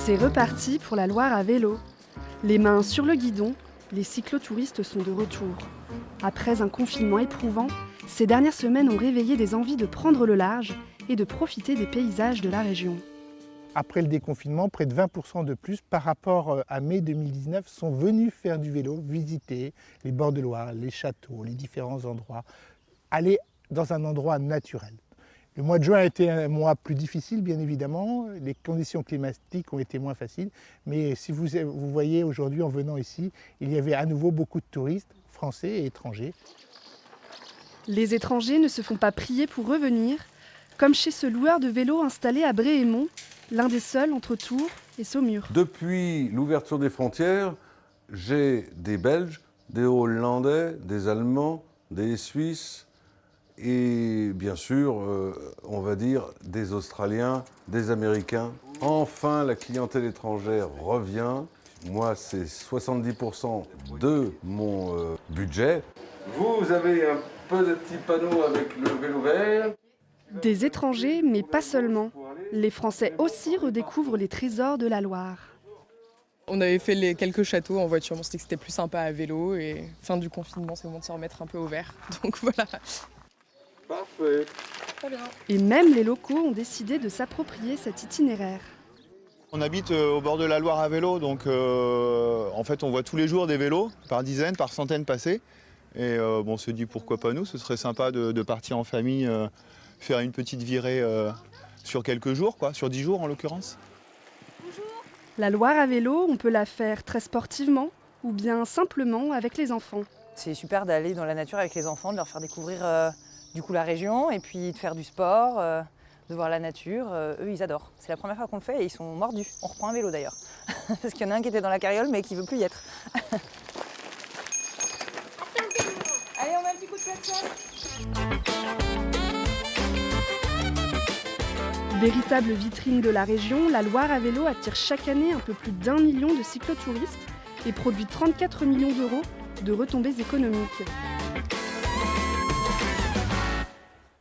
C'est reparti pour la Loire à vélo. Les mains sur le guidon, les cyclotouristes sont de retour. Après un confinement éprouvant, ces dernières semaines ont réveillé des envies de prendre le large et de profiter des paysages de la région. Après le déconfinement, près de 20% de plus par rapport à mai 2019 sont venus faire du vélo, visiter les bords de Loire, les châteaux, les différents endroits, aller dans un endroit naturel. Le mois de juin a été un mois plus difficile, bien évidemment. Les conditions climatiques ont été moins faciles. Mais si vous voyez aujourd'hui, en venant ici, il y avait à nouveau beaucoup de touristes, français et étrangers. Les étrangers ne se font pas prier pour revenir, comme chez ce loueur de vélos installé à Bréhémont, l'un des seuls entre Tours et Saumur. Depuis l'ouverture des frontières, j'ai des Belges, des Hollandais, des Allemands, des Suisses et bien sûr, on va dire, des Australiens, des Américains. Enfin, la clientèle étrangère revient. Moi, c'est 70% de mon budget. Vous avez un petit panneau avec le vélo vert. Des étrangers, mais pas seulement. Les Français aussi redécouvrent les trésors de la Loire. On avait fait quelques châteaux en voiture, on s'est dit que c'était plus sympa à vélo et fin du confinement, c'est bon de se remettre un peu au vert. Donc voilà. Parfait. Très bien. Et même les locaux ont décidé de s'approprier cet itinéraire. On habite au bord de la Loire à vélo, donc en fait on voit tous les jours des vélos, par dizaines, par centaines passer. Et on se dit pourquoi pas nous, ce serait sympa de partir en famille, faire une petite virée sur quelques jours, sur 10 jours en l'occurrence. La Loire à vélo, on peut la faire très sportivement ou bien simplement avec les enfants. C'est super d'aller dans la nature avec les enfants, de leur faire découvrir la région et puis de faire du sport, de voir la nature. Eux, ils adorent. C'est la première fois qu'on le fait et ils sont mordus. On reprend un vélo d'ailleurs. Parce qu'il y en a un qui était dans la carriole mais qui ne veut plus y être. Allez, on met un petit coup de platine. Véritable vitrine de la région, la Loire à vélo attire chaque année un peu plus d'1 million de cyclotouristes et produit 34 millions d'euros de retombées économiques.